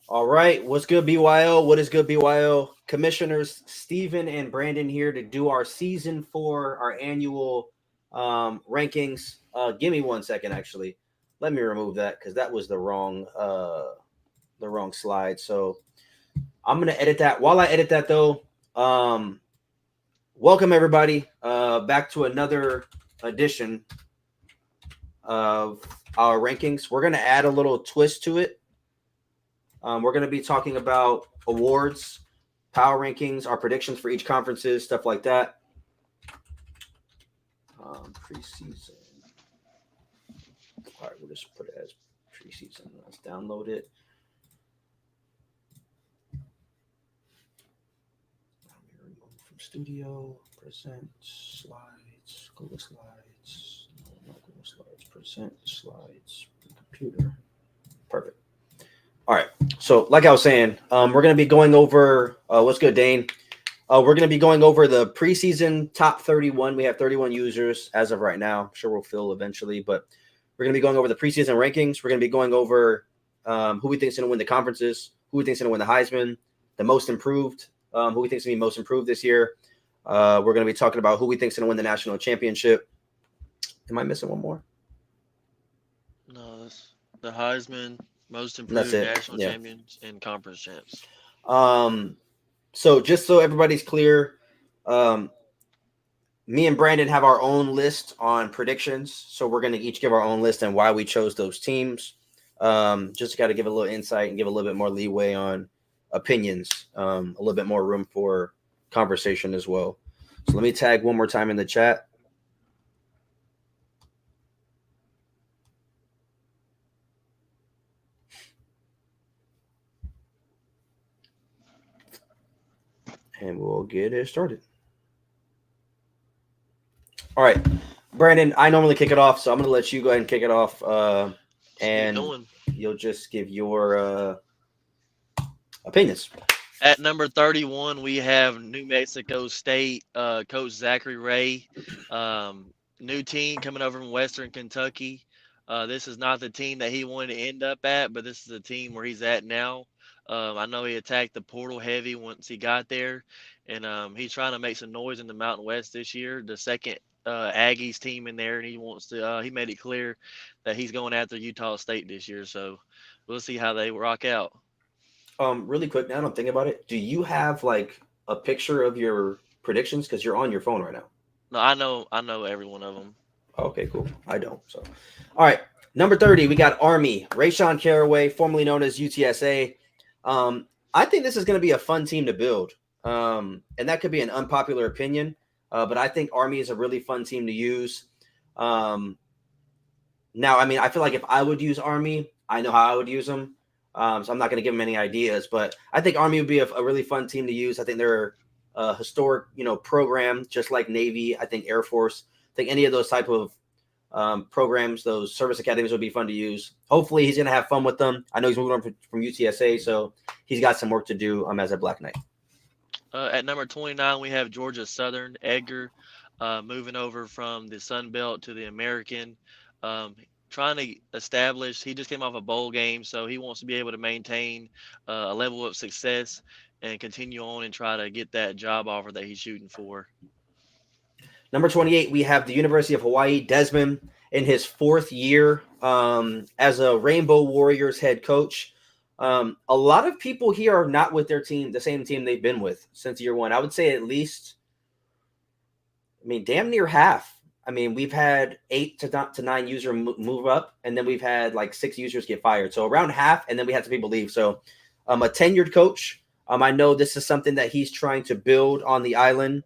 All right, what's good, BYL? What is good, BYL? Commissioners Steven and Brandon here to do our season 4, our annual rankings. Give me 1 second, actually. Let me remove that because that was the wrong slide. So I'm gonna edit that. While I edit that, though, um, welcome everybody back to another edition of our rankings. We're gonna add a little twist to it. We're going to be talking about awards, power rankings, our predictions for each conferences, stuff like that. Preseason. All right, we'll just put it as preseason. Let's download it. Let me remove from studio. Present slides. Google Slides. No, not Google Slides. Present slides. Computer. Perfect. All right. So, like I was saying, we're going to be going over what's good, Dane. We're going to be going over the preseason top 31. We have 31 users as of right now. I'm sure we'll fill eventually, but we're going to be going over the preseason rankings. We're going to be going over who we think is going to win the conferences, who we think is going to win the Heisman, the most improved, who we think is going to be most improved this year. We're going to be talking about who we think is going to win the national championship. Am I missing one more? No, that's the Heisman, most And that's improved it. national Yeah. champions, and conference champs. Um, so just so everybody's clear, um, me and Brandon have our own list on predictions. So we're going to each give our own list and why we chose those teams. Just got to give a little insight and give a little bit more leeway on opinions, a little bit more room for conversation as well. So let me tag one more time in the chat. And we'll get it started. All right, Brandon, I normally kick it off, so I'm going to let you go ahead and kick it off. Let's get it And going. you'll just give your opinions. At number 31, we have New Mexico State coach Zachary Ray. New team coming over from Western Kentucky. This is not the team that he wanted to end up at, but this is the team where he's at now. I know he attacked the portal heavy once he got there, and he's trying to make some noise in the Mountain West this year. The second Aggies team in there, and he wants to. He made it clear that he's going after Utah State this year. So we'll see how they rock out. Really quick now, I'm thinking about it. Do you have like a picture of your predictions? Because you're on your phone right now. No, I know every one of them. Okay, cool. I don't. So, all right. Number 30, we got Army. Rayshawn Caraway, formerly known as UTSA. I think this is going to be a fun team to build. And that could be an unpopular opinion, but I think Army is a really fun team to use. Um, Now, I mean, I feel like if I would use Army, I know how I would use them. So I'm not going to give them any ideas, but I think Army would be a really fun team to use. I think they're a historic, program, just like Navy. I think Air Force. I think any of those type of programs, those service academies would be fun to use. Hopefully, he's going to have fun with them. I know he's moving on from UTSA, so he's got some work to do as a Black Knight. At number 29, we have Georgia Southern Edgar moving over from the Sun Belt to the American. Um, Trying to establish, he just came off a bowl game, so he wants to be able to maintain a level of success and continue on and try to get that job offer that he's shooting for. Number 28, we have the University of Hawaii, Desmond, in his 4th year as a Rainbow Warriors head coach. A lot of people here are not with their team, the same team they've been with since year one. I would say at least, I mean, damn near half. I mean, we've had 8 to 9 users move up, and then we've had like 6 users get fired. So around half, and then we had some people leave. So a tenured coach. I know this is something that he's trying to build on the island.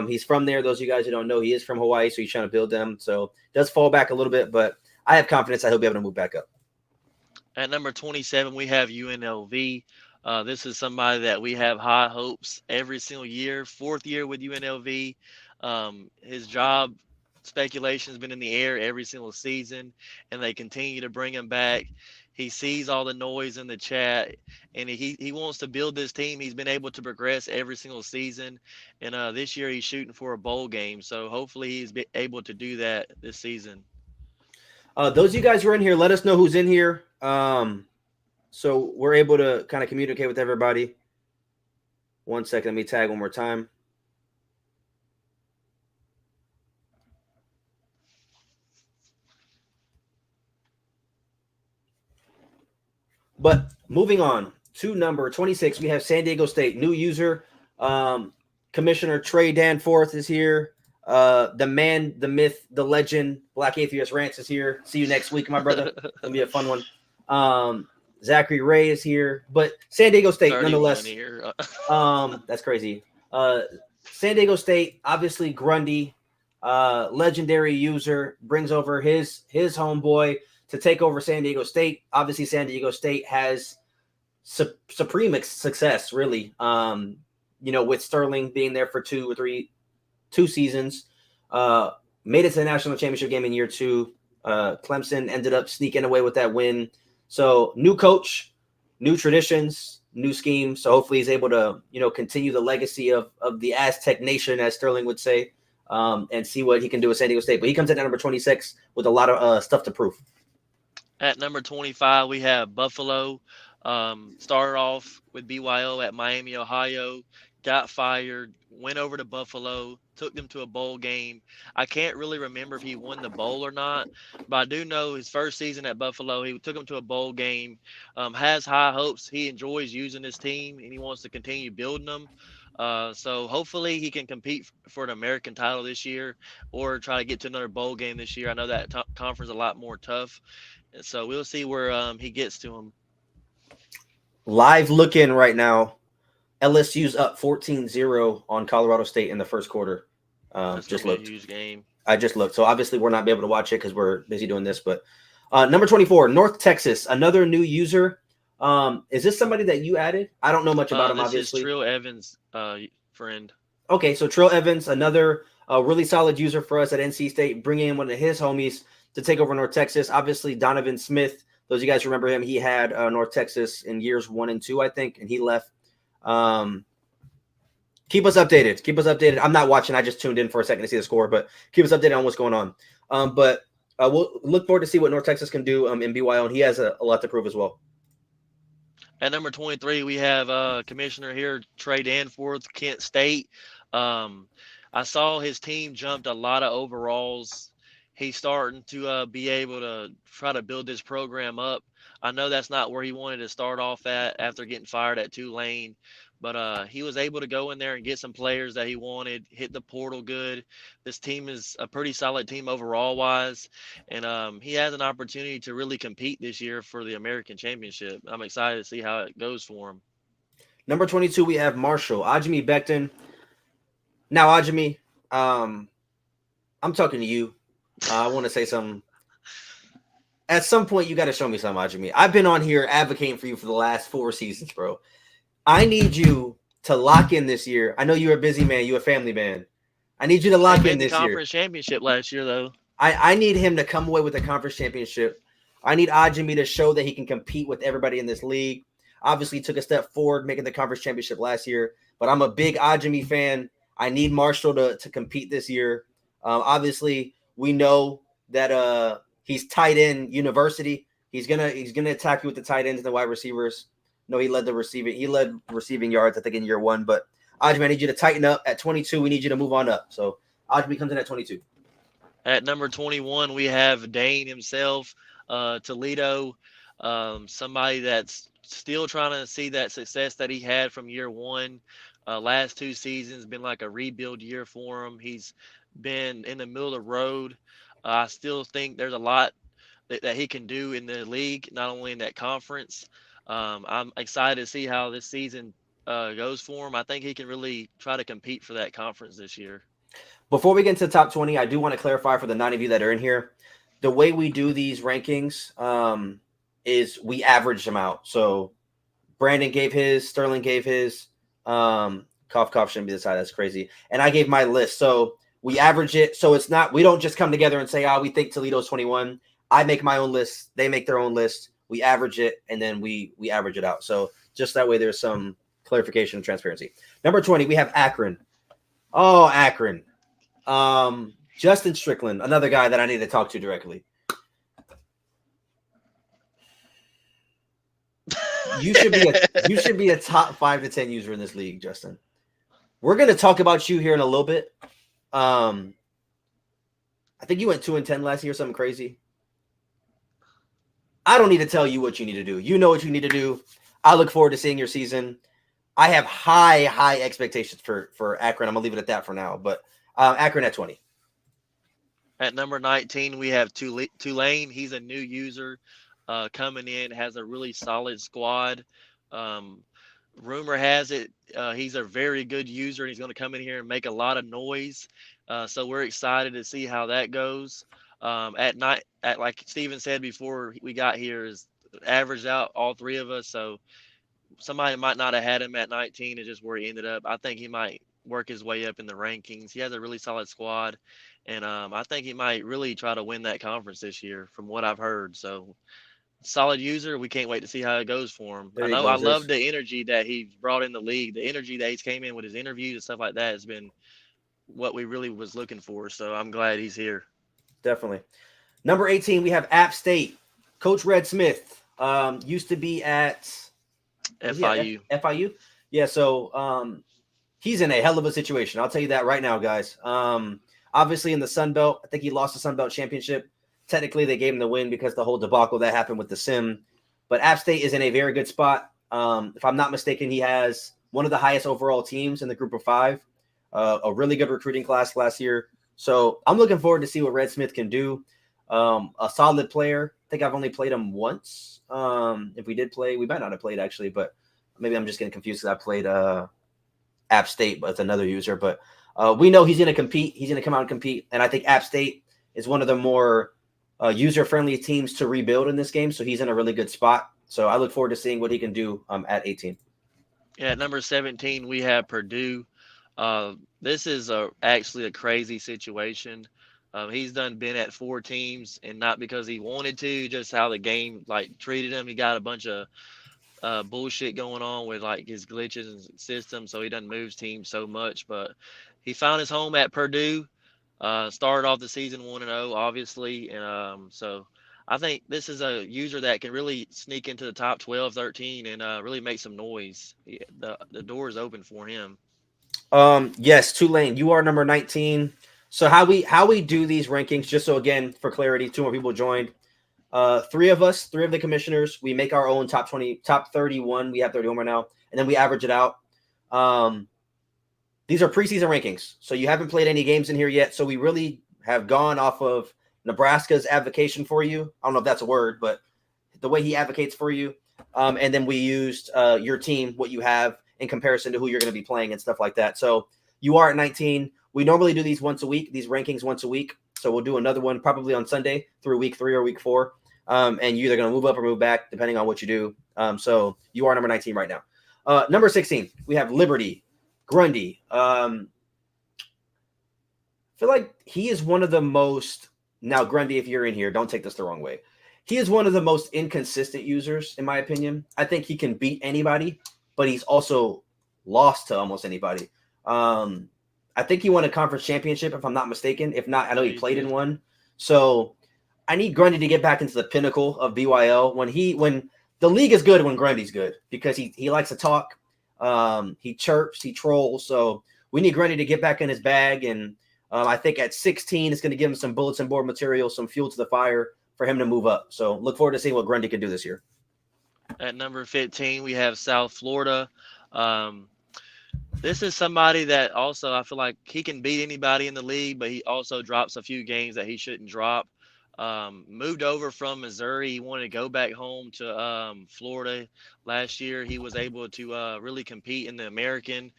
He's from there. Those of you guys who don't know, he is from Hawaii, so he's trying to build them. So it does fall back a little bit, but I have confidence that he'll be able to move back up. At number 27, we have UNLV. This is somebody that we have high hopes every single year. 4th year with UNLV. His job speculation has been in the air every single season, and they continue to bring him back. He sees all the noise in the chat, and he wants to build this team. He's been able to progress every single season, and this year he's shooting for a bowl game. So hopefully he's able to do that this season. Those of you guys who are in here, let us know who's in here. So we're able to kind of communicate with everybody. 1 second, let me tag one more time. But moving on to number 26, we have San Diego State. New user, Commissioner Trey Danforth is here. The man, the myth, the legend, Black Atheist Rants is here. See you next week, my brother. Gonna be a fun one. Zachary Ray is here, but San Diego State, 31 nonetheless. here. That's crazy. San Diego State, obviously Grundy, legendary user, brings over his homeboy to take over San Diego State. Obviously, San Diego State has supreme success, really. With Sterling being there for two seasons, made it to the national championship game in year 2. Clemson ended up sneaking away with that win. So new coach, new traditions, new scheme. So hopefully he's able to, continue the legacy of the Aztec Nation, as Sterling would say, and see what he can do with San Diego State. But he comes in at number 26 with a lot of stuff to prove. At number 25, we have Buffalo. Started off with BYL at Miami, Ohio, got fired, went over to Buffalo, took them to a bowl game. I can't really remember if he won the bowl or not, but I do know his first season at Buffalo, he took them to a bowl game, has high hopes. He enjoys using his team, and he wants to continue building them. So hopefully he can compete for an American title this year or try to get to another bowl game this year. I know that conference is a lot more tough. So we'll see where he gets to him. Live looking right now, LSU's up 14-0 on Colorado State in the first quarter. Just looked. A huge game. I just looked. So obviously we're not be able to watch it because we're busy doing this. But number 24, North Texas, another new user. Is this somebody that you added? I don't know much about him, obviously. This is Trill Evans' friend. Okay, so Trill Evans, another really solid user for us at NC State, bringing in one of his homies to take over North Texas. Obviously, Donovan Smith, those of you guys remember him, he had North Texas in years 1 and 2, I think, and he left. Keep us updated. I'm not watching. I just tuned in for a second to see the score, but keep us updated on what's going on. But we'll look forward to see what North Texas can do in BYL, and he has a lot to prove as well. At number 23, we have Commissioner here, Trey Danforth, Kent State. I saw his team jumped a lot of overalls. He's starting to be able to try to build this program up. I know that's not where he wanted to start off at after getting fired at Tulane, but he was able to go in there and get some players that he wanted, hit the portal good. This team is a pretty solid team overall wise, and he has an opportunity to really compete this year for the American Championship. I'm excited to see how it goes for him. Number 22, we have Marshall, Ajimi Becton. Now, Ajimi, I'm talking to you. I want to say something. At some point, you got to show me something, Ajimi. I've been on here advocating for you for the last 4 seasons, bro. I need you to lock in this year. I know you're a busy man. You're a family man. I need you to lock in this year. He made the conference championship last year, though. I need him to come away with a conference championship. I need Ajimi to show that he can compete with everybody in this league. Obviously, he took a step forward making the conference championship last year, but I'm a big Ajimi fan. I need Marshall to compete this year. Obviously, we know that he's tight end university. He's gonna attack you with the tight ends and the wide receivers. No, he led receiving yards, I think, in year 1. But Ajimi, I need you to tighten up. At 22, we need you to move on up. So Ajimi comes in at 22. At number 21, we have Dane himself, Toledo, somebody that's still trying to see that success that he had from year 1. Last 2 seasons been like a rebuild year for him. He's been in the middle of the road. I still think there's a lot that he can do in the league, not only in that conference. I'm excited to see how this season goes for him. I think he can really try to compete for that conference this year. Before we get into the top 20, I do want to clarify for the 9 of you that are in here, the way we do these rankings is we average them out. So Brandon gave his, Sterling gave his, cough shouldn't be the side. That's crazy. And I gave my list. So we average it. So it's not, we don't just come together and say, we think Toledo's 21. I make my own list. They make their own list. We average it, and then we average it out. So just that way there's some clarification and transparency. Number 20, we have Akron. Oh, Akron. Justin Strickland, another guy that I need to talk to directly. you should be a top 5 to 10 user in this league, Justin. We're gonna talk about you here in a little bit. I think you went 2-10 last year, something crazy. I don't need to tell you what you need to do. You know what you need to do. I look forward to seeing your season. I have high expectations for Akron. I'm gonna leave it at that for now. But Akron at 20. At number 19, we have Tulane. He's a new user coming in, has a really solid squad. Rumor has it he's a very good user, and he's going to come in here and make a lot of noise. So we're excited to see how that goes. At night, like Steven said before we got here, is averaged out all three of us. So somebody might not have had him at 19, is just where he ended up. I think he might work his way up in the rankings. He has a really solid squad, and I think he might really try to win that conference this year, from what I've heard. So solid user. We can't wait to see how it goes for him. There I he know I goes. love the energy that he brought in the league. The energy that he's came in with his interviews and stuff like that has been what we really was looking for. So I'm glad he's here. Definitely. Number 18, we have App State. Coach Red Smith used to be at FIU. FIU. Yeah, so he's in a hell of a situation. I'll tell you that right now, guys. Obviously in the Sun Belt, I think he lost the Sun Belt championship. Technically, they gave him the win because the whole debacle that happened with the sim. But App State is in a very good spot. If I'm not mistaken, he has one of the highest overall teams in the group of 5. A really good recruiting class last year. So I'm looking forward to see what Red Smith can do. A solid player. I think I've only played him once. If we did play, we might not have played actually, but maybe I'm just getting confused because I played App State, but it's another user. But we know he's going to compete. He's going to come out and compete. And I think App State is one of the more user-friendly teams to rebuild in this game. So he's in a really good spot. So I look forward to seeing what he can do at 18. Yeah, at number 17, we have Purdue. This is actually a crazy situation. He's been at 4 teams, and not because he wanted to, just how the game treated him. He got a bunch of bullshit going on with his glitches and systems, so he doesn't move teams so much. But he found his home at Purdue. Started off the season 1-0, obviously, and so I think this is a user that can really sneak into the top 12, 13, and really make some noise. The door is open for him. Yes, Tulane, you are number 19. So how we do these rankings, just so again for clarity, 2 more people joined. 3 of the commissioners, we make our own top 20, top 31. We have 31 right now, and then we average it out. These are preseason rankings, so you haven't played any games in here yet. So we really have gone off of Nebraska's advocation for you. I don't know if that's a word, but the way he advocates for you. And then we used your team, what you have in comparison to who you're going to be playing and stuff like that. So you are at 19. We normally do these once a week, these rankings once a week. So we'll do another one probably on Sunday through week 3 or week 4. And you're either going to move up or move back depending on what you do. So you are number 19 right now. Number 16, we have Liberty Grundy. I feel like he is one of the most, now Grundy, if you're in here, don't take this the wrong way. He is one of the most inconsistent users, in my opinion. I think he can beat anybody, but he's also lost to almost anybody. I think he won a conference championship, if I'm not mistaken. If not, I know he played in one. So I need Grundy to get back into the pinnacle of BYL. When the league is good when Grundy's good, because he likes to talk. He chirps, he trolls. So we need Grundy to get back in his bag. And I think at 16, it's going to give him some bulletin board material, some fuel to the fire for him to move up. So look forward to seeing what Grundy can do this year. At number 15, we have South Florida. This is somebody that also I feel like he can beat anybody in the league, but he also drops a few games that he shouldn't drop. Moved over from Missouri. He wanted to go back home to Florida last year. He was able to really compete in the American.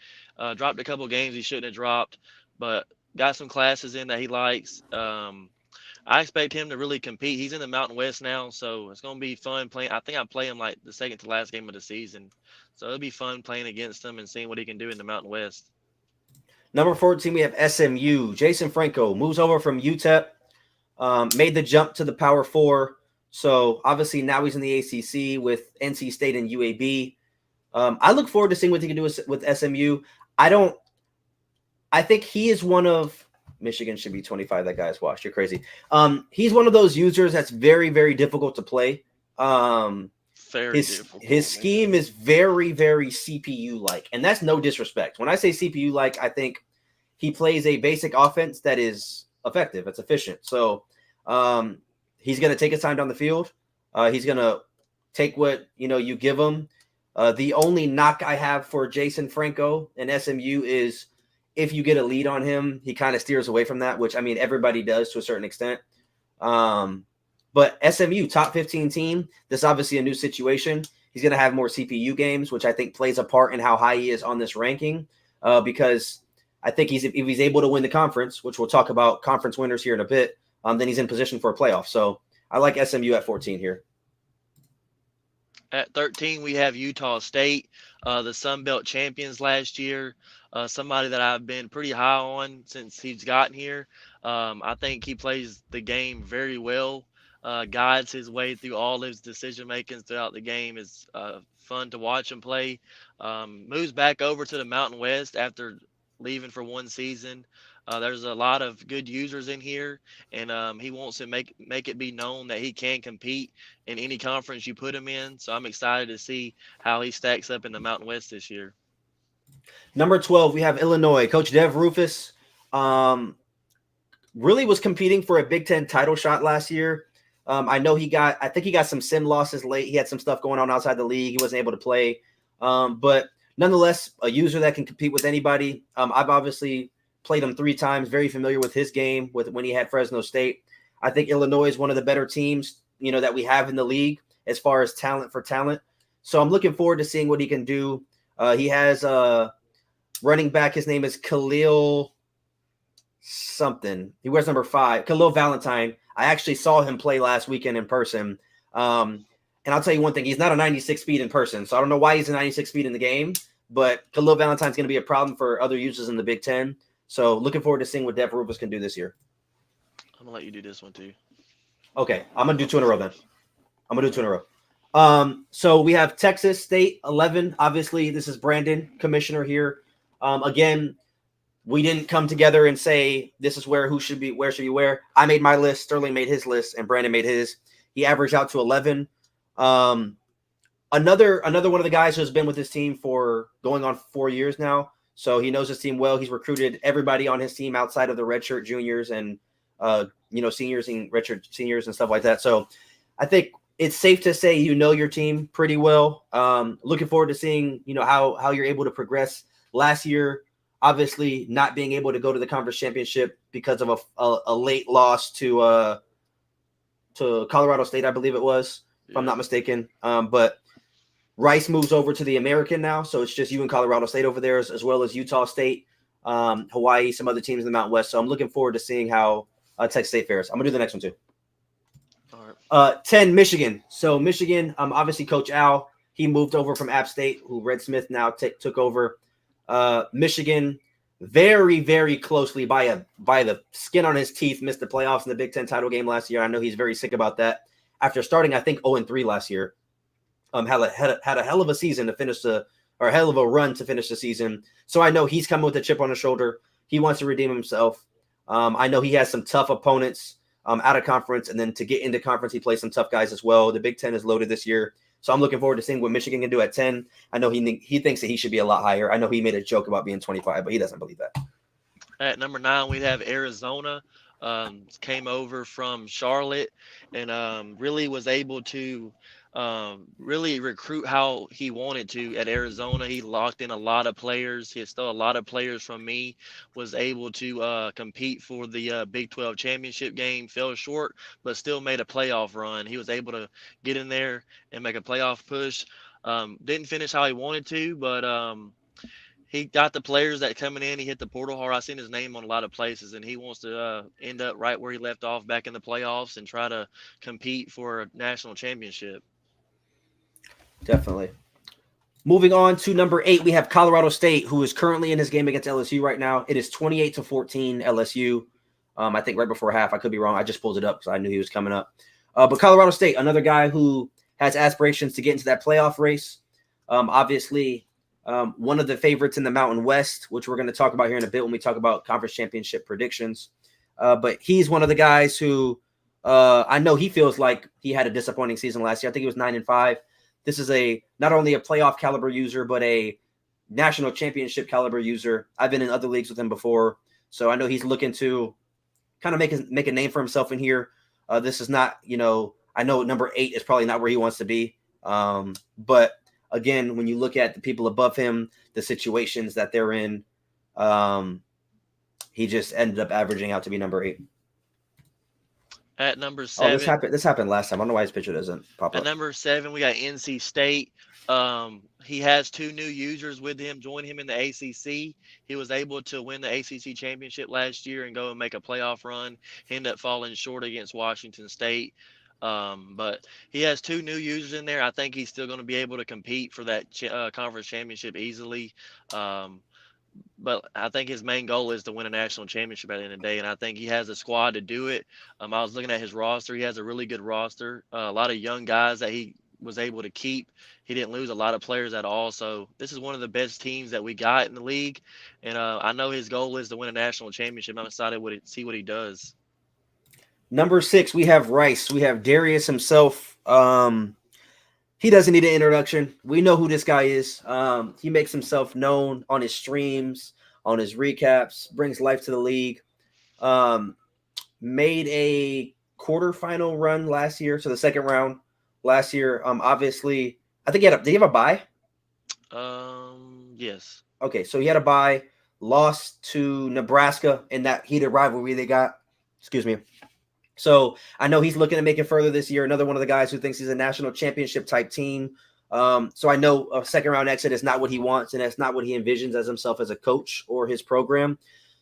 Dropped a couple games he shouldn't have dropped, but got some classes in that he likes. I expect him to really compete. He's in the Mountain West now, so it's going to be fun playing. I think I play him like the second to last game of the season. So it'll be fun playing against him and seeing what he can do in the Mountain West. Number 14, we have SMU. Jason Franco moves over from UTEP, made the jump to the Power 4. So obviously now he's in the ACC with NC State and UAB. I look forward to seeing what he can do with SMU. I think he is one of Michigan should be 25. That guy's washed. You're crazy. He's one of those users that's very, very difficult to play. Very his difficult, scheme is very, very CPU like, and that's no disrespect. When I say CPU like, I think he plays a basic offense that is effective. It's efficient. So he's going to take his time down the field. He's going to take what you give him. The only knock I have for Jason Franco and SMU is if you get a lead on him, he kind of steers away from that, which I mean everybody does to a certain extent. But SMU, top 15 team, this is obviously a new situation. He's going to have more CPU games, which I think plays a part in how high he is on this ranking, because I think if he's able to win the conference, which we'll talk about conference winners here in a bit, then he's in position for a playoff. So I like SMU at 14 here. At 13, we have Utah State, the Sun Belt champions last year. Somebody that I've been pretty high on since he's gotten here. I think he plays the game very well, guides his way through all his decision makings throughout the game. Is fun to watch him play. Moves back over to the Mountain West after leaving for one season. There's a lot of good users in here, and he wants to make it be known that he can compete in any conference you put him in. So I'm excited to see how he stacks up in the Mountain West this year. Number 12, we have Illinois. Coach Dev Rufus really was competing for a Big Ten title shot last year. I think he got some sim losses late. He had some stuff going on outside the league. He wasn't able to play. But nonetheless, a user that can compete with anybody. I've obviously played him 3 times, very familiar with his game when he had Fresno State. I think Illinois is one of the better teams, that we have in the league as far as talent for talent. So I'm looking forward to seeing what he can do. He has running back. His name is Khalil something. He wears number 5, Khalil Valentine. I actually saw him play last weekend in person. And I'll tell you one thing, he's not a 96 speed in person. So I don't know why he's a 96 speed in the game, but Khalil Valentine's going to be a problem for other users in the Big Ten. So looking forward to seeing what Dev Rufus can do this year. I'm gonna let you do this one too. Okay, I'm gonna do 2 in a row then. So we have Texas State 11. Obviously, this is Brandon, commissioner here. Again, we didn't come together and say this is where should be where. I made my list. Sterling made his list, and Brandon made his. He averaged out to 11. Another one of the guys who's been with this team for going on 4 years now. So he knows his team well. He's recruited everybody on his team outside of the redshirt juniors and seniors and redshirt seniors and stuff like that. So I think it's safe to say your team pretty well. Looking forward to seeing how you're able to progress. Last year, obviously not being able to go to the conference championship because of a late loss to Colorado State, I believe it was, if I'm not mistaken. But Rice moves over to the American now, so it's just you and Colorado State over there, as well as Utah State, Hawaii, some other teams in the Mountain West. So I'm looking forward to seeing how Texas State fares. I'm going to do the next one too. All right. 10, Michigan. So Michigan, obviously Coach Al, he moved over from App State, who Red Smith now took over. Michigan, very, very closely by the skin on his teeth, missed the playoffs in the Big Ten title game last year. I know he's very sick about that. After starting, I think 0-3 last year. Had a hell of a season to finish a hell of a run to finish the season. So I know he's coming with a chip on his shoulder. He wants to redeem himself. I know he has some tough opponents out of conference, and then to get into conference, he plays some tough guys as well. The Big Ten is loaded this year. So I'm looking forward to seeing what Michigan can do at 10. I know he thinks that he should be a lot higher. I know he made a joke about being 25, but he doesn't believe that. At number 9, we have Arizona. Came over from Charlotte and really was able to really recruit how he wanted to at Arizona. He locked in a lot of players. He stole a lot of players from me, was able to compete for the Big 12 championship game, fell short, but still made a playoff run. He was able to get in there and make a playoff push. Didn't finish how he wanted to, but he got the players that coming in. He hit the portal hard. I've seen his name on a lot of places, and he wants to end up right where he left off back in the playoffs and try to compete for a national championship. Definitely. Moving on to number 8, we have Colorado State, who is currently in his game against LSU right now. It is 28-14 LSU. I think right before half. I could be wrong. I just pulled it up because I knew he was coming up. But Colorado State, another guy who has aspirations to get into that playoff race. Obviously, one of the favorites in the Mountain West, which we're going to talk about here in a bit when we talk about conference championship predictions. But he's one of the guys who I know he feels like he had a disappointing season last year. I think he was 9-5. this is a not only a playoff caliber user, but a national championship caliber user. I've been in other leagues with him before, so I know he's looking to kind of make a name for himself in here. This is not, I know number 8 is probably not where he wants to be, but again, when you look at the people above him, the situations that they're in, he just ended up averaging out to be number 8. At number Oh, this 7, happened. This happened last time. I don't know why his picture doesn't pop At up. number 7, we got NC State. He has 2 new users with him, join him in the ACC. He was able to win the ACC championship last year and go and make a playoff run. He ended up falling short against Washington State. But he has 2 new users in there. I think he's still going to be able to compete for that conference championship easily. Um, but I think his main goal is to win a national championship at the end of the day, and I think he has a squad to do it. I was looking at his roster; he has a really good roster, a lot of young guys that he was able to keep. He didn't lose a lot of players at all, so this is one of the best teams that we got in the league. And I know his goal is to win a national championship. I'm excited to see what he does. Number 6, we have Rice. We have Darius himself. He doesn't need an introduction. We know who this guy is. He makes himself known on his streams, on his recaps, brings life to the league. Um, Made a quarterfinal run last year, so the second round last year. Obviously, I think did he have a bye? Yes. Okay, so he had a bye, lost to Nebraska in that heated rivalry they got. Excuse me. So I know he's looking to make it further this year. Another one of the guys who thinks he's a national championship type team. So I know a second round exit is not what he wants, and that's not what he envisions as himself as a coach or his program.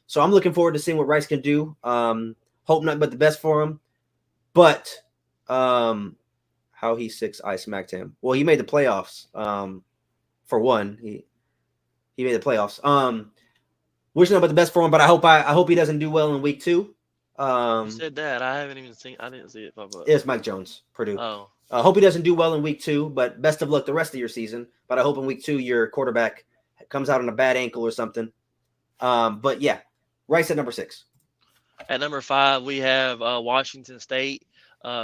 So I'm looking forward to seeing what Rice can do. Hope nothing but the best for him. But how he 6 I smacked him. Well, he made the playoffs. For one, he made the playoffs. Wishing nothing but the best for him. But I hope he doesn't do well in week 2. You said that. I haven't even seen. I didn't see it pop up. It's Mike Jones, Purdue. Oh. I hope he doesn't do well in week 2, but best of luck the rest of your season. But I hope in week 2 your quarterback comes out on a bad ankle or something. But yeah, Rice at number 6. At number 5, we have Washington State.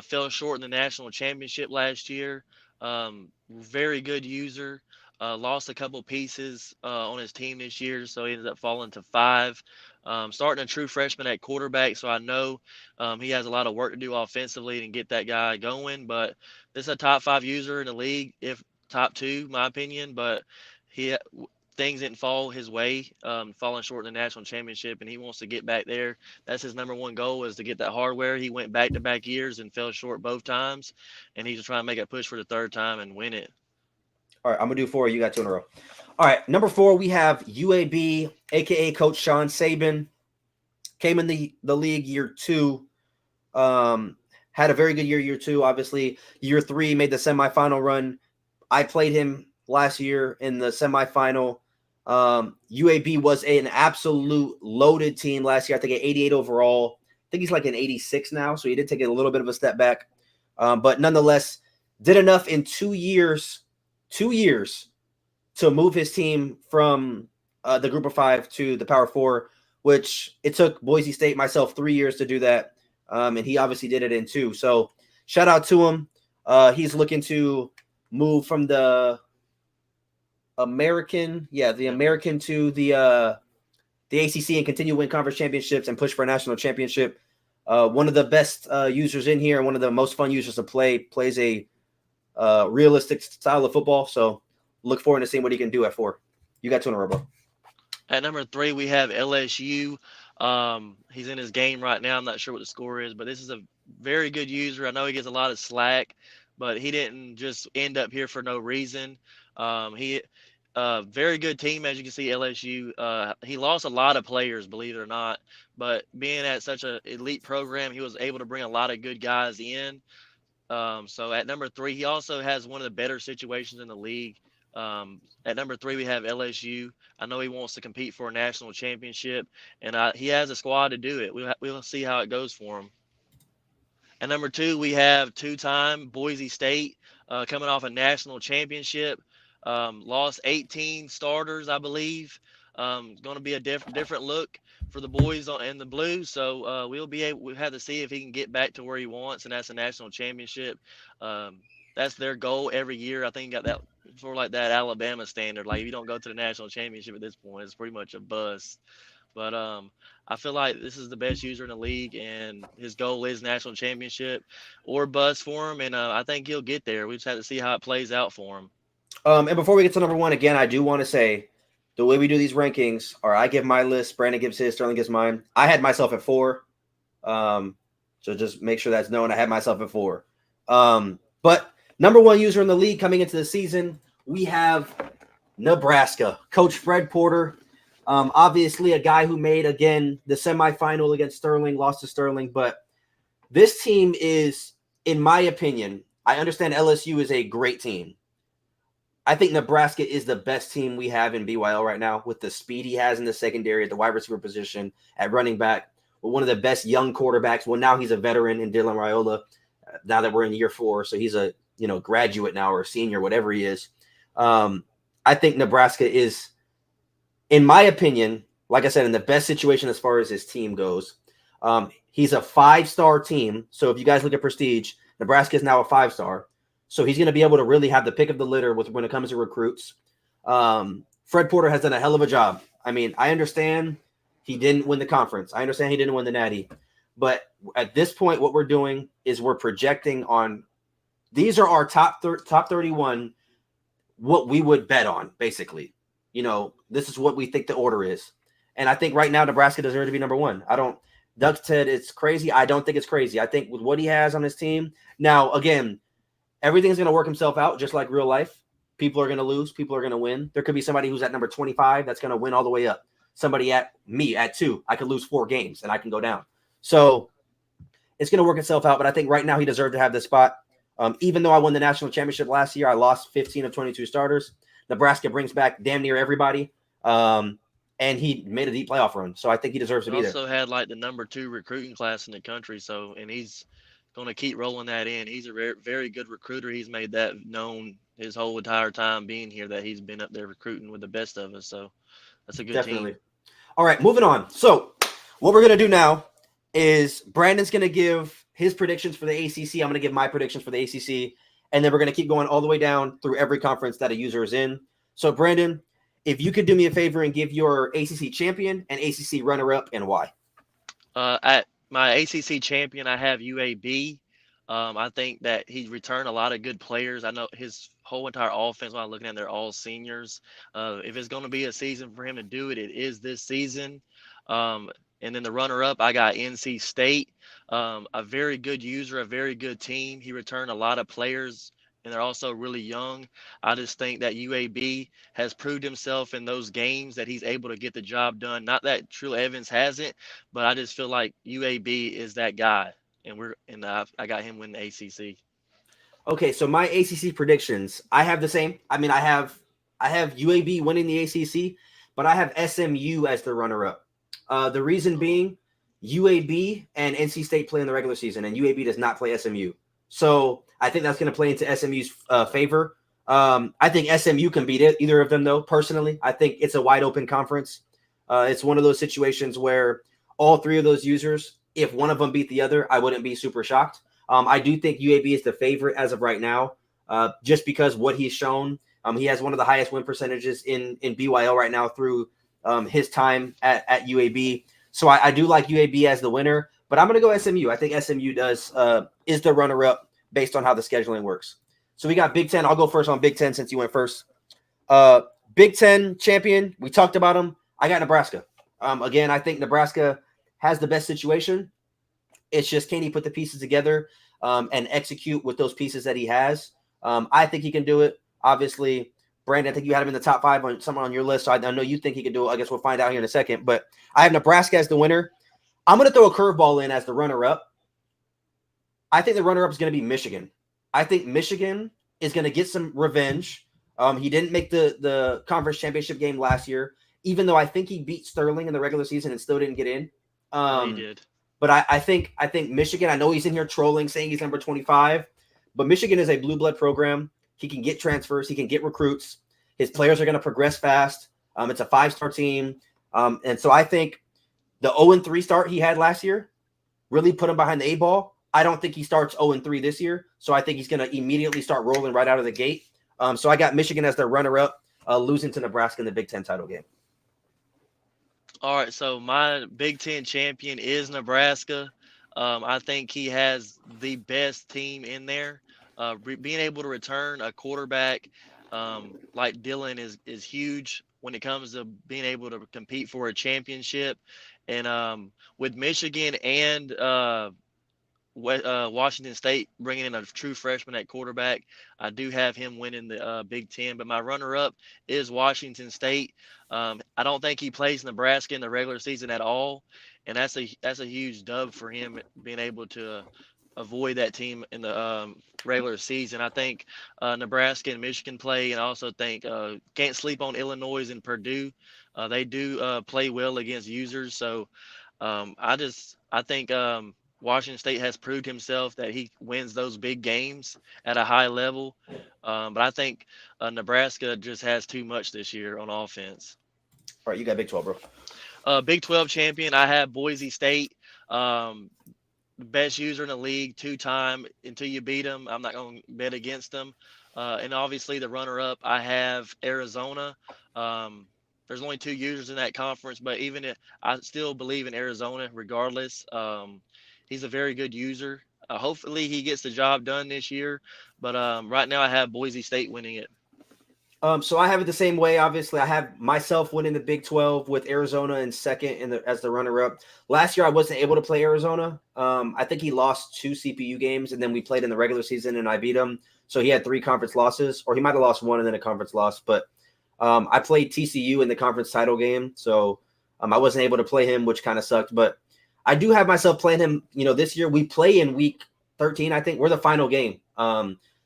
Fell short in the national championship last year. Very good user. Lost a couple pieces on his team this year, so he ended up falling to 5. Starting a true freshman at quarterback, so I know he has a lot of work to do offensively and get that guy going. But this is a top 5 user in the league, if top 2, my opinion. But he things didn't fall his way, falling short in the national championship, and he wants to get back there. That's his number one goal, is to get that hardware. He went back-to-back years and fell short both times, and he's trying to make a push for the third time and win it. All right, I'm going to do 4. You got 2 in a row. All right, number 4, we have UAB, a.k.a. Coach Sean Saban. Came in the league year 2. Had a very good year 2. Obviously, year 3 made the semifinal run. I played him last year in the semifinal. UAB was an absolute loaded team last year. I think at 88 overall. I think he's like an 86 now, so he did take a little bit of a step back. But nonetheless, did enough in 2 years to move his team from the group of 5 to the Power 4, which it took Boise State, myself, 3 years to do that. And he obviously did it in 2. So shout out to him. He's looking to move from the American to the ACC and continue to win conference championships and push for a national championship. One of the best users in here and one of the most fun users to play, plays a realistic style of football. So look forward to seeing what he can do at 4. You got 2 in a row, bro. At number 3, we have LSU. He's in his game right now. I'm not sure what the score is, but this is a very good user. I know he gets a lot of slack, but he didn't just end up here for no reason. He very good team, as you can see, LSU. He lost a lot of players, believe it or not, but being at such an elite program, he was able to bring a lot of good guys in. So at number 3, he also has one of the better situations in the league. At number 3, we have LSU. I know he wants to compete for a national championship, and he has a squad to do it. We'll see how it goes for him. At number 2, we have 2-time Boise State, coming off a national championship. Lost 18 starters, I believe. Going to be a different look for the boys in the blue. So we'll have to see if he can get back to where he wants, and that's a national championship. that's their goal every year. I think got that sort of like that Alabama standard. Like if you don't go to the national championship at this point, it's pretty much a bust. But I feel like this is the best user in the league, and his goal is national championship or bust for him. And I think he'll get there. We just have to see how it plays out for him. And before we get to number one, again, I do want to say the way we do these rankings, or I give my list, Brandon gives his, Sterling gives mine. I had myself at 4. So just make sure that's known. I had myself at 4. But number one user in the league coming into the season, we have Nebraska. Coach Fred Porter. Obviously a guy who made, again, the semifinal against Sterling, lost to Sterling. But this team is, in my opinion, I understand LSU is a great team. I think Nebraska is the best team we have in BYL right now with the speed he has in the secondary at the wide receiver position, at running back, with one of the best young quarterbacks. Well, now he's a veteran in Dylan Raiola, now that we're in year 4. So he's a graduate now or a senior, whatever he is. I think Nebraska is, in my opinion, like I said, in the best situation as far as his team goes. He's a 5-star team. So if you guys look at Prestige, Nebraska is now a 5-star. So he's going to be able to really have the pick of the litter when it comes to recruits. Fred Porter has done a hell of a job. I mean, I understand he didn't win the conference. I understand he didn't win the Natty. But at this point, what we're doing is we're projecting on – these are our top 31, what we would bet on, basically. This is what we think the order is. And I think right now Nebraska deserves to be number 1. Doug said it's crazy. I don't think it's crazy. I think with what he has on his team – now, again – everything's going to work himself out just like real life. People are going to lose. People are going to win. There could be somebody who's at number 25 that's going to win all the way up. Somebody at 2. I could lose 4 games and I can go down. So it's going to work itself out. But I think right now he deserved to have this spot. Even though I won the national championship last year, I lost 15 of 22 starters. Nebraska brings back damn near everybody. And he made a deep playoff run. So I think he deserves to be there. Also had like the number 2 recruiting class in the country. So, and he's going to keep rolling that in. He's a very, very good recruiter. He's made that known his whole entire time being here, that he's been up there recruiting with the best of us. So that's a good Definitely. team. All right, moving on. So what we're going to do now is Brandon's going to give his predictions for the ACC. I'm going to give my predictions for the ACC. And then we're going to keep going all the way down through every conference that a user is in. So, Brandon, if you could do me a favor and give your ACC champion and ACC runner-up and why. At my ACC champion, I have UAB. I think that he returned a lot of good players. I know his whole entire offense, when I'm looking at, they're all seniors. If it's going to be a season for him to do it, it is this season. And then the runner-up, I got NC State, a very good user, a very good team. He returned a lot of players, and they're also really young. I just think that UAB has proved himself in those games that he's able to get the job done. Not that True Evans hasn't, but I just feel like UAB is that guy, and I got him winning the ACC. Okay, so my ACC predictions, I have the same. I mean, I have UAB winning the ACC, but I have SMU as the runner-up. The reason being, UAB and NC State play in the regular season, and UAB does not play SMU. So I think that's going to play into SMU's favor. I think SMU can beat either of them, though, personally. I think it's a wide-open conference. It's one of those situations where all 3 of those users, if one of them beat the other, I wouldn't be super shocked. I do think UAB is the favorite as of right now, just because what he's shown. He has one of the highest win percentages in BYL right now through his time at UAB. So I do like UAB as the winner, but I'm going to go SMU. I think SMU is the runner-up based on how the scheduling works. So we got Big Ten. I'll go first on Big Ten since you went first. Big Ten champion, we talked about him. I got Nebraska. Again, I think Nebraska has the best situation. It's just, can he put the pieces together and execute with those pieces that he has? I think he can do it. Obviously, Brandon, I think you had him in the top 5 on someone on your list. So I know you think he can do it. I guess we'll find out here in a second. But I have Nebraska as the winner. I'm going to throw a curveball in as the runner-up. I think the runner-up is going to be Michigan. I think Michigan is going to get some revenge. He didn't make the conference championship game last year, even though I think he beat Sterling in the regular season and still didn't get in. He did. But I think Michigan, I know he's in here trolling, saying he's number 25, but Michigan is a blue blood program. He can get transfers. He can get recruits. His players are going to progress fast. It's a 5-star team. And so I think the 0-3 start he had last year really put him behind the 8 ball. I don't think he starts 0-3 this year. So I think he's going to immediately start rolling right out of the gate. So I got Michigan as their runner-up, losing to Nebraska in the Big Ten title game. All right, so my Big Ten champion is Nebraska. I think he has the best team in there. Being able to return a quarterback like Dylan is huge when it comes to being able to compete for a championship. And with Michigan and Washington State bringing in a true freshman at quarterback, I do have him winning the Big Ten. But my runner-up is Washington State. I don't think he plays Nebraska in the regular season at all, and that's a huge dub for him being able to avoid that team in the regular season. I think Nebraska and Michigan play, and I also think can't sleep on Illinois and Purdue. They do play well against users, so I think Washington State has proved himself that he wins those big games at a high level. But I think Nebraska just has too much this year on offense. All right, you got Big 12, bro. Big 12 champion, I have Boise State. The best user in the league, 2-time. Until you beat them, I'm not going to bet against them. And obviously, the runner-up, I have Arizona. There's only 2 users in that conference, but even if I still believe in Arizona regardless. He's a very good user. Hopefully he gets the job done this year, but right now I have Boise State winning it. So I have it the same way. Obviously, I have myself winning the Big 12 with Arizona in second as the runner-up. Last year, I wasn't able to play Arizona. I think he lost 2 CPU games, and then we played in the regular season, and I beat him. So he had 3 conference losses, or he might have lost 1 and then a conference loss. But I played TCU in the conference title game, so I wasn't able to play him, which kind of sucked. But I do have myself playing him, this year. We play in week 13, I think. We're the final game.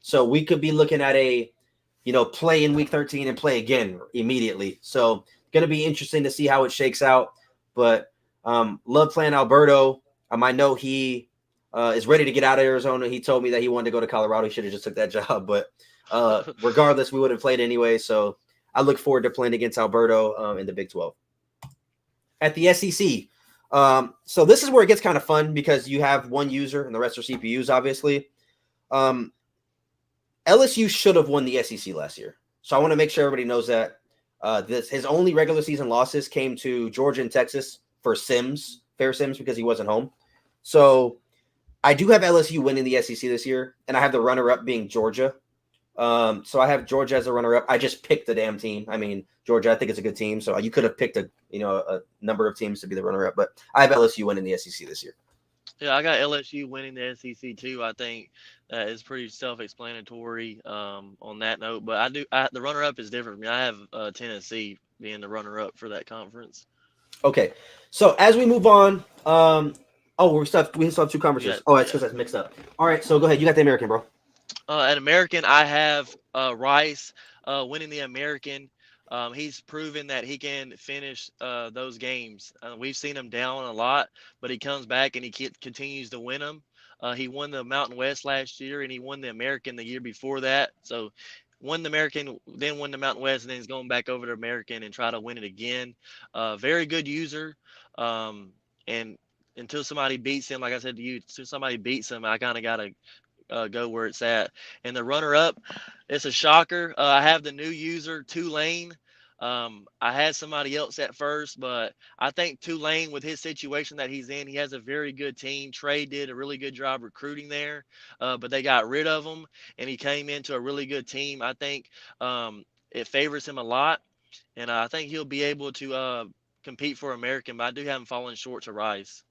So we could be looking at a, play in week 13 and play again immediately. So going to be interesting to see how it shakes out. But love playing Alberto. I know he is ready to get out of Arizona. He told me that he wanted to go to Colorado. He should have just took that job. But regardless, we would have played anyway. So I look forward to playing against Alberto in the Big 12. At the SEC, so this is where it gets kind of fun because you have one user and the rest are CPUs, obviously. LSU should have won the SEC last year. So I want to make sure everybody knows that his only regular season losses came to Georgia and Texas for fair Sims, because he wasn't home. So I do have LSU winning the SEC this year, and I have the runner-up being Georgia. So I have Georgia as a runner-up. I just picked the damn team. I mean, Georgia, I think it's a good team. So you could have picked a number of teams to be the runner-up, but I have LSU winning the SEC this year. Yeah, I got LSU winning the SEC too. I think is pretty self-explanatory on that note. But the runner-up is different for me. I have Tennessee being the runner-up for that conference. Okay, so as we move on, we still have 2 conferences. That's because that's mixed up. All right, so go ahead. You got the American, bro. At American, I have Rice winning the American. He's proven that he can finish those games. We've seen him down a lot, but he comes back and he continues to win them. He won the Mountain West last year, and he won the American the year before that. So won the American, then won the Mountain West, and then he's going back over to American and try to win it again. Very good user. And until somebody beats him, like I said to you, until somebody beats him, I kind of got to go where it's at. And the runner-up, it's a shocker. I have the new user, Tulane. I had somebody else at first, but I think Tulane, with his situation that he's in, he has a very good team. Trey did a really good job recruiting there, but they got rid of him, and he came into a really good team. I think it favors him a lot, and I think he'll be able to compete for American, but I do have him falling short to Rice.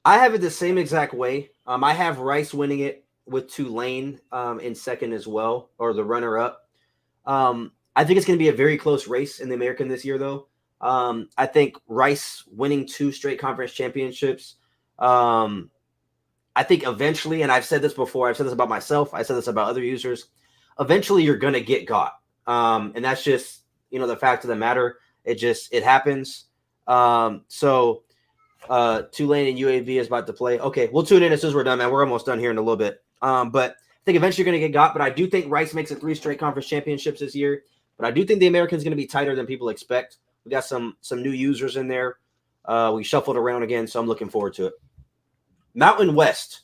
I have it the same exact way. I have Rice winning it with Tulane in second as well, or the runner-up. I think it's going to be a very close race in the American this year, though. I think Rice winning 2 straight conference championships. I think eventually, and I've said this before, I've said this about myself, I said this about other users, eventually you're going to get got. And that's just, the fact of the matter. It happens. So Tulane and UAB is about to play. Okay, we'll tune in as soon as we're done, man. We're almost done here in a little bit. But I think eventually you're going to get got. But I do think Rice makes it 3 straight conference championships this year. But I do think the American's going to be tighter than people expect. We got some new users in there. We shuffled around again, so I'm looking forward to it. Mountain West.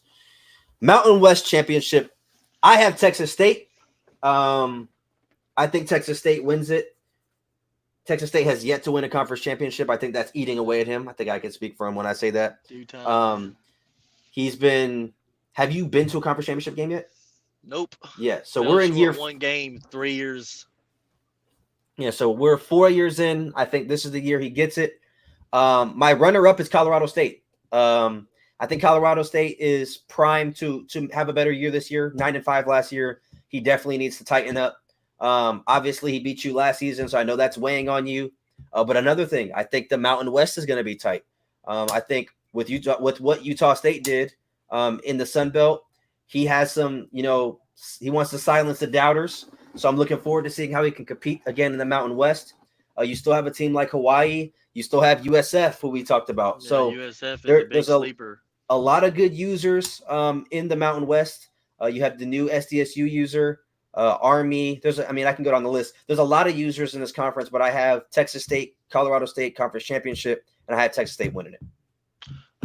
Mountain West Championship. I have Texas State. I think Texas State wins it. Texas State has yet to win a conference championship. I think that's eating away at him. I think I can speak for him when I say that. Due time. He's been. Have you been to a conference championship game yet? Nope. Yeah. So Fell we're in short year. one game, 3 years. Yeah. So we're 4 years in. I think this is the year he gets it. My runner-up is Colorado State. I think Colorado State is primed to have a better year this year. 9-5 last year. He definitely needs to tighten up. Obviously, he beat you last season, so I know that's weighing on you. But another thing, I think the Mountain West is going to be tight. I think with Utah, with what Utah State did in the Sun Belt, he has some, he wants to silence the doubters. So I'm looking forward to seeing how he can compete again in the Mountain West. You still have a team like Hawaii. You still have USF, who we talked about. Yeah, so USF is a big there's sleeper. A lot of good users in the Mountain West. You have the new SDSU user, Army. I can go down the list. There's a lot of users in this conference, but I have Texas State, Colorado State Conference Championship, and I have Texas State winning it.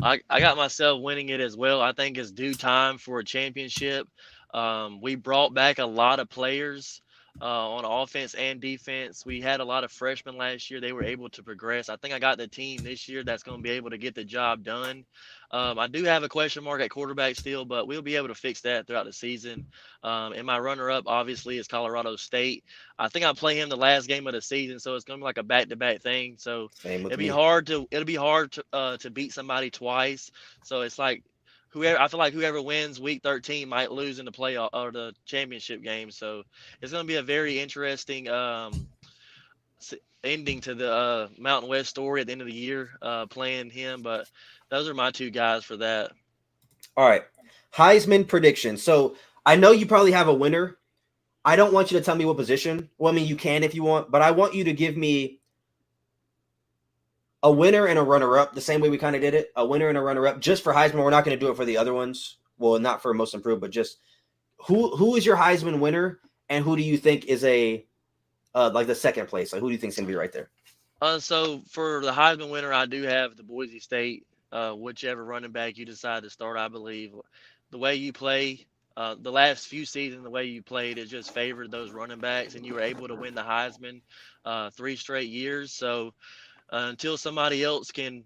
I got myself winning it as well. I think it's due time for a championship. We brought back a lot of players on offense and defense. We had a lot of freshmen last year. They were able to progress. I think I got the team this year that's going to be able to get the job done. I do have a question mark at quarterback still, but we'll be able to fix that throughout the season. And my runner-up, obviously, is Colorado State. I think I play him the last game of the season, so it's going to be like a back-to-back thing. So it'll be hard to beat somebody twice. So it's like I feel like whoever wins week 13 might lose in the playoff or the championship game. So it's going to be a very interesting ending to the Mountain West story at the end of the year playing him. But those are my two guys for that. All right. Heisman prediction. So I know you probably have a winner. I don't want you to tell me what position. Well, I mean, you can if you want, but I want you to give me a winner and a runner-up, the same way we kind of did it. A winner and a runner-up, just for Heisman. We're not going to do it for the other ones. Well, not for most improved, but just who is your Heisman winner, and who do you think is a like the second place? Like, who do you think is going to be right there? So for the Heisman winner, I do have the Boise State. Whichever running back you decide to start, I believe the way you play. The last few seasons, the way you played, it just favored those running backs, and you were able to win the Heisman 3 straight years. So until somebody else can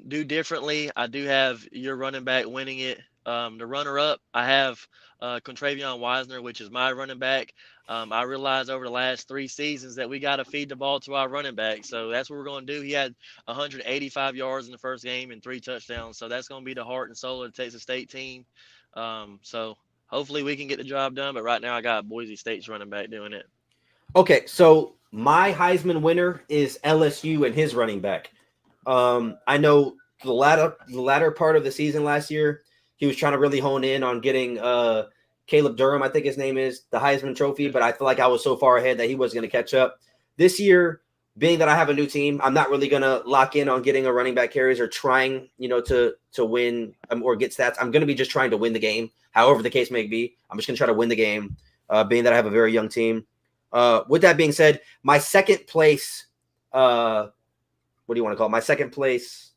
do differently, I do have your running back winning it. The runner-up, I have Contravion Wisner, which is my running back. I realized over the last 3 seasons that we got to feed the ball to our running back. So that's what we're going to do. He had 185 yards in the first game and 3 touchdowns. So that's going to be the heart and soul of the Texas State team. So hopefully we can get the job done. But right now I got Boise State's running back doing it. Okay, so my Heisman winner is LSU and his running back. I know the latter part of the season last year, he was trying to really hone in on getting Caleb Durham, I think his name is, the Heisman Trophy, but I feel like I was so far ahead that he wasn't going to catch up. This year, being that I have a new team, I'm not really going to lock in on getting a running back carries or trying, to win or get stats. I'm going to be just trying to win the game, however the case may be. I'm just going to try to win the game, being that I have a very young team. With that being said, my second place, what do you want to call it? My second place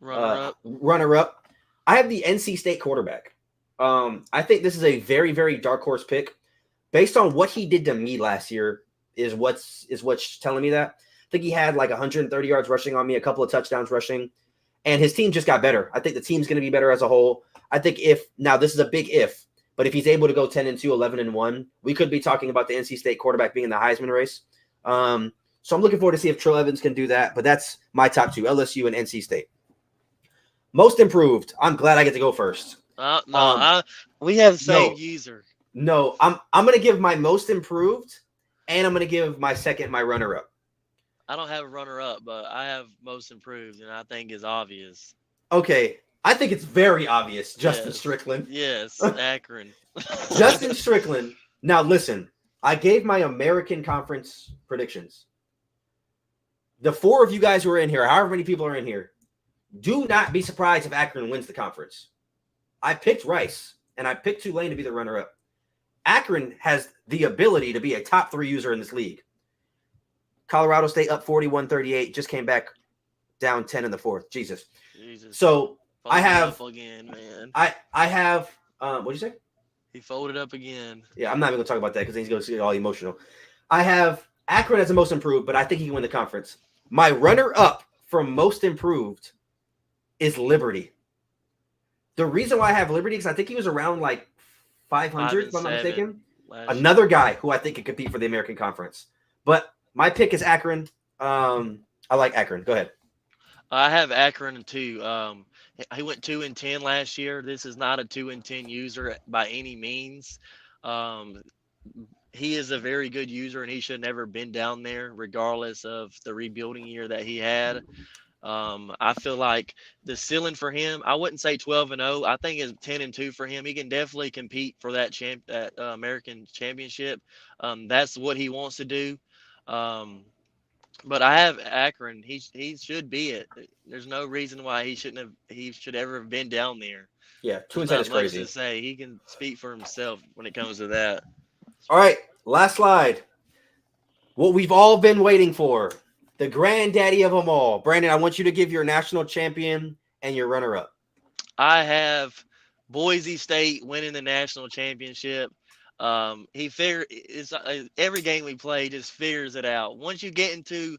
runner-up. I have the NC State quarterback. I think this is a very, very dark horse pick. Based on what he did to me last year is what's telling me that. I think he had like 130 yards rushing on me, a couple of touchdowns rushing, and his team just got better. I think the team's going to be better as a whole. I think now this is a big if, but if he's able to go 10-2, 11-1, we could be talking about the NC State quarterback being in the Heisman race. So I'm looking forward to see if Trill Evans can do that, but that's my top 2, LSU and NC State. Most improved. I'm glad I get to go first. We have the same user. No, I'm going to give my most improved, and I'm going to give my second my runner-up. I don't have a runner-up, but I have most improved, and I think it's obvious. Okay, I think it's very obvious. Justin Strickland. Yes, Akron. Justin Strickland. Now listen, I gave my American Conference predictions. The 4 of you guys who are in here, however many people are in here, do not be surprised if Akron wins the conference. I picked Rice, and I picked Tulane to be the runner-up. Akron has the ability to be a top 3 user in this league. Colorado State up 41-38, just came back down 10 in the 4th. Jesus. Jesus. So I Folded have up again, man. I have what'd you say? He folded up again. Yeah, I'm not even gonna talk about that because he's gonna get all emotional. I have Akron as the most improved, but I think he can win the conference. My runner-up for most improved is Liberty. The reason why I have Liberty is I think he was around like 5 500, and if I'm not 7 mistaken. last year. Another guy who I think could compete for the American Conference. But my pick is Akron. I like Akron. Go ahead. I have Akron too. He went 2-10 last year. This is not a 2-10 user by any means. Um, he is a very good user, and he should never been down there, regardless of the rebuilding year that he had. I feel like the ceiling for him, I wouldn't say 12-0. I think it's 10-2 for him. He can definitely compete for that American championship. That's what he wants to do. Um, but I have Akron. He should be it. There's no reason why he should ever have been down there. Yeah, There's 2-10 not is much to crazy. say. He can speak for himself when it comes to that. All right, last slide. What we've all been waiting for. The granddaddy of them all. Brandon, I want you to give your national champion and your runner-up. I have Boise State winning the national championship. He figure it's every game we play just figures it out. Once you get into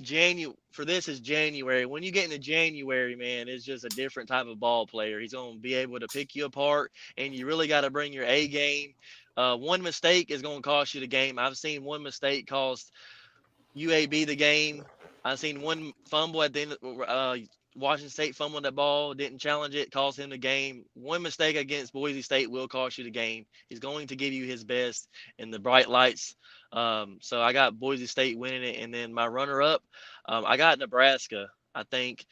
January. When you get into January, man, it's just a different type of ball player. He's going to be able to pick you apart, and you really got to bring your A game. One mistake is going to cost you the game. I've seen one mistake cost UAB the game. I've seen one fumble at the end. Washington State fumbled that ball, didn't challenge it, cost him the game. One mistake against Boise State will cost you the game. He's going to give you his best in the bright lights. So I got Boise State winning it, and then my runner-up, I got Nebraska. I think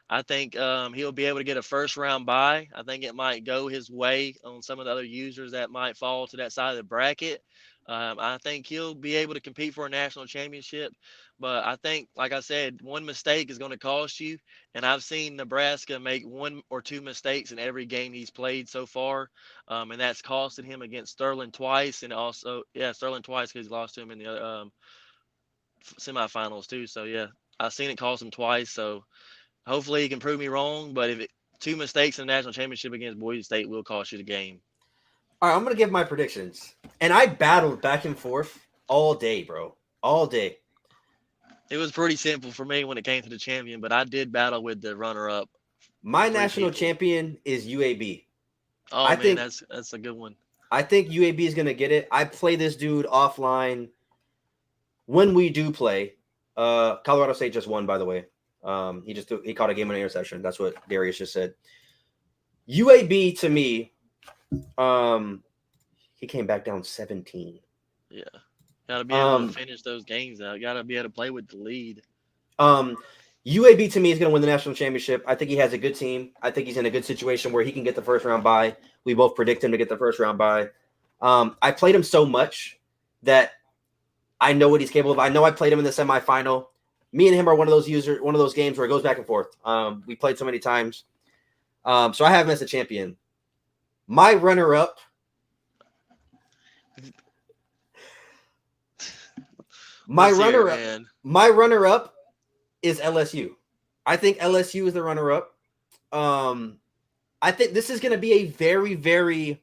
he'll be able to get a first round bye. I think it might go his way on some of the other users that might fall to that side of the bracket. I think he'll be able to compete for a national championship. But I think, like I said, one mistake is going to cost you. And I've seen Nebraska make one or two mistakes in every game he's played so far. And that's costed him against Sterling twice. And also, yeah, Sterling twice because he lost to him in the semifinals too. So, yeah, I've seen it cost him twice. So hopefully he can prove me wrong. But two mistakes in the national championship against Boise State will cost you the game. All right, I'm going to give my predictions. And I battled back and forth all day, bro. All day. It was pretty simple for me when it came to the champion, but I did battle with the runner-up. My Three national people. champion is UAB. Oh I man, think that's a good one. I think UAB is going to get it. I play this dude offline when we do play. Colorado State just won, by the way. He caught a game on interception. That's what Darius just said. UAB to me, he came back down 17. Yeah, gotta be able to finish those games out. Gotta be able to play with the lead. UAB to me is going to win the national championship. I think he has a good team. I think he's in a good situation where he can get the first round bye. We both predict him to get the first round bye. I played him so much that I know what he's capable of. I know I played him in the semifinal. Me and him are one of those games where it goes back and forth. We played so many times. So I have him as a champion. My runner-up. My runner-up is LSU. I think LSU is the runner-up. I think this is going to be a very, very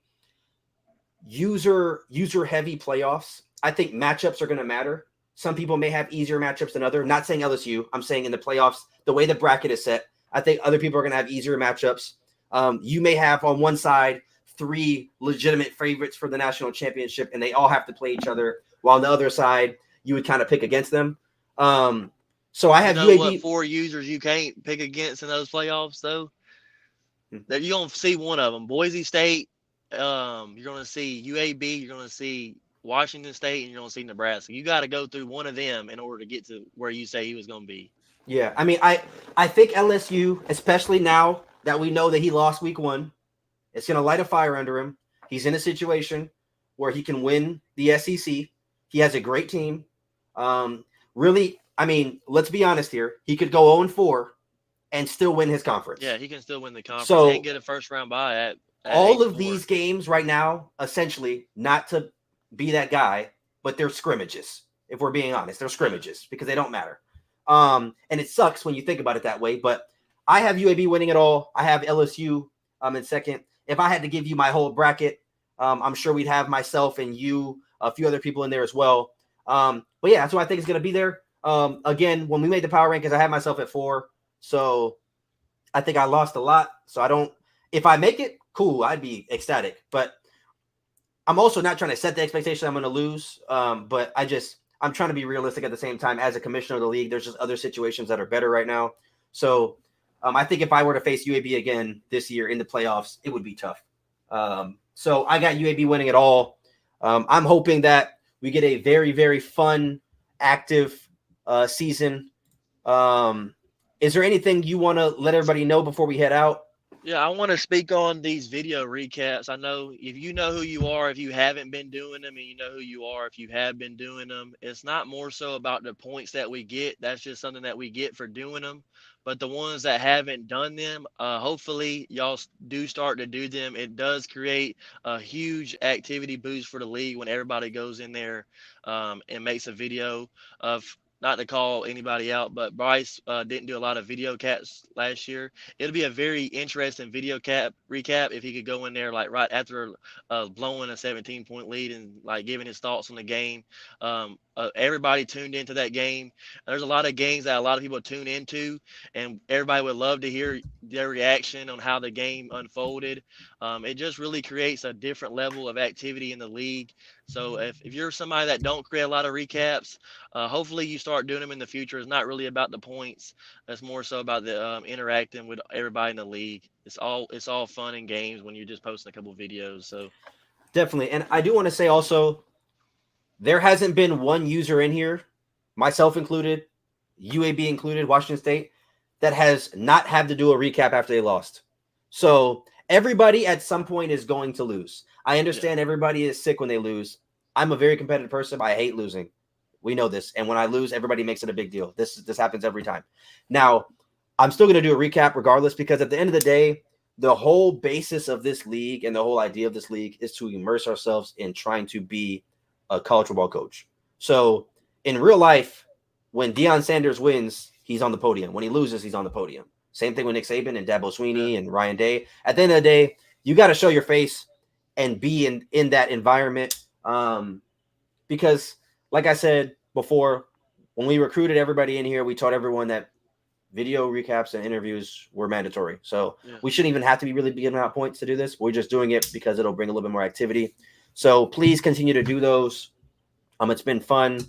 user-heavy playoffs. I think matchups are going to matter. Some people may have easier matchups than others. Not saying LSU. I'm saying in the playoffs, the way the bracket is set, I think other people are going to have easier matchups. You may have on one side 3 legitimate favorites for the national championship, and they all have to play each other, while on the other side, you would kind of pick against them. So I have UAB. What 4 users you can't pick against in those playoffs, though? That you're going to see one of them. Boise State, you're going to see UAB, you're going to see Washington State, and you're going to see Nebraska. You got to go through one of them in order to get to where you say he was going to be. Yeah, I mean, I think LSU, especially now that we know that he lost week 1, it's going to light a fire under him. He's in a situation where he can win the SEC. He has a great team. Really, I mean, let's be honest here. He could go 0-4 and still win his conference. Yeah, he can still win the conference so, and get a first round bye at all of these games right now, essentially, not to be that guy, but they're scrimmages. If we're being honest, they're scrimmages because they don't matter. And it sucks when you think about it that way, but I have UAB winning it all. I have LSU in second. If I had to give you my whole bracket, I'm sure we'd have myself and you, a few other people in there as well. But yeah, that's what I think is going to be there. Again, when we made the power rankings, I had myself at 4. So I think I lost a lot. So I don't, if I make it, cool, I'd be ecstatic. But I'm also not trying to set the expectation I'm going to lose. But I'm trying to be realistic at the same time. As a commissioner of the league, there's just other situations that are better right now. So I think if I were to face UAB again this year in the playoffs, it would be tough. So I got UAB winning it all. I'm hoping that we get a very, very fun, active season. Is there anything you want to let everybody know before we head out? Yeah, I want to speak on these video recaps. I know if you know who you are, if you haven't been doing them, and you know who you are if you have been doing them, it's not more so about the points that we get. That's just something that we get for doing them. But the ones that haven't done them, hopefully y'all do start to do them. It does create a huge activity boost for the league when everybody goes in there and makes a video of. Not to call anybody out, but Bryce didn't do a lot of video caps last year. It'll be a very interesting video cap recap if he could go in there like right after blowing a 17-point lead and like giving his thoughts on the game. Everybody tuned into that game. There's a lot of games that a lot of people tune into, and everybody would love to hear their reaction on how the game unfolded. It just really creates a different level of activity in the league. So if you're somebody that don't create a lot of recaps, hopefully you start doing them in the future. It's not really about the points. It's more so about the interacting with everybody in the league. It's all fun and games when you're just posting a couple videos. So Definitely. And I do want to say also, there hasn't been one user in here, myself included, UAB included, Washington State, that has not had to do a recap after they lost. So everybody at some point is going to lose. I understand everybody is sick when they lose. I'm a very competitive person. I hate losing. We know this. And when I lose, everybody makes it a big deal. This happens every time. Now, I'm still going to do a recap regardless, because at the end of the day, the whole basis of this league and the whole idea of this league is to immerse ourselves in trying to be a college football coach. So in real life, when Deion Sanders wins, he's on the podium. When he loses, he's on the podium. Same thing with Nick Saban and Dabo Swinney and Ryan Day. At the end of the day, you got to show your face and be in that environment. Because like I said before, when we recruited everybody in here, we taught everyone that video recaps and interviews were mandatory. So we shouldn't even have to be really giving out points to do this. We're just doing it because it'll bring a little bit more activity. So please continue to do those. It's been fun.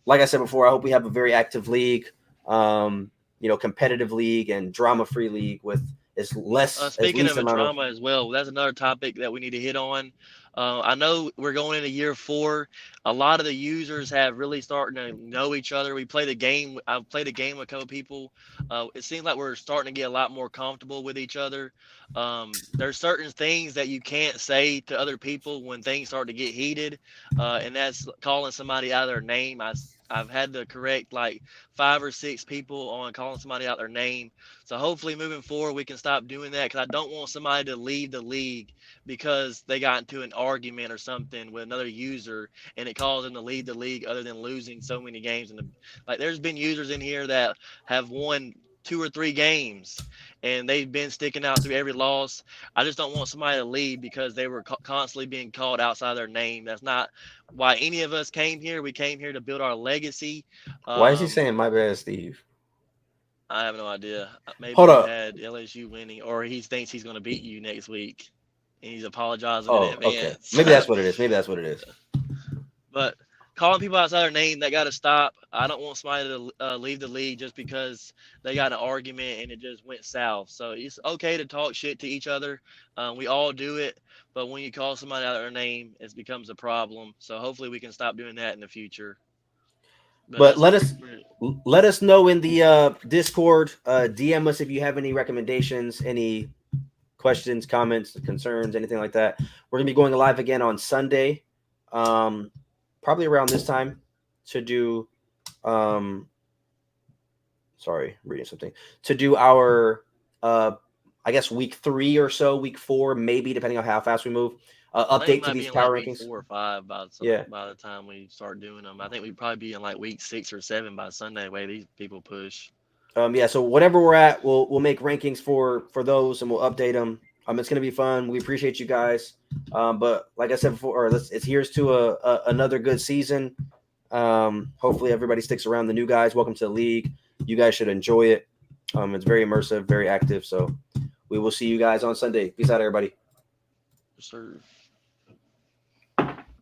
Like I said before, I hope we have a very active league, competitive league and drama-free league with as speaking least of a amount of. drama as well, that's another topic that we need to hit on. I know we're going into year 4. A lot of the users have really starting to know each other. We play the game. I've played a game with a couple people. It seems like we're starting to get a lot more comfortable with each other. There's certain things that you can't say to other people when things start to get heated, and that's calling somebody out of their name. I've had to correct like 5 or 6 people on calling somebody out their name. So hopefully moving forward, we can stop doing that, because I don't want somebody to leave the league because they got into an argument or something with another user and it caused them to leave the league other than losing so many games. Like there's been users in here that have won 2 or 3 games and they've been sticking out through every loss. I just don't want somebody to leave because they were constantly being called outside their name. That's not why any of us came here. We came here to build our legacy. Why is he saying my bad, Steve? I have no idea. Maybe Hold you up. had LSU winning, or he thinks he's going to beat you next week, and he's apologizing in Oh, okay. advance. Maybe that's what it is. Maybe that's what it is. But calling people outside their name, that got to stop. I don't want somebody to leave the league just because they got an argument and it just went south. So it's okay to talk shit to each other. We all do it. But when you call somebody out their name, it becomes a problem. So hopefully we can stop doing that in the future. But let us know in the Discord. DM us if you have any recommendations, any questions, comments, concerns, anything like that. We're gonna be going live again on Sunday, probably around this time to do. Sorry, I'm reading something to do our. I guess week 3 or so, week 4, maybe depending on how fast we move. Update to these power like week rankings. 4 or 5 by the time we start doing them. I think we'd probably be in like week 6 or 7 by Sunday. Way these people push. Yeah, so whatever we're at, we'll make rankings for those, and we'll update them. It's going to be fun. We appreciate you guys. But like I said before, it's here's to another good season. Hopefully everybody sticks around. The new guys, welcome to the league. You guys should enjoy it. It's very immersive, very active. So we will see you guys on Sunday. Peace out, everybody. Yes, sir.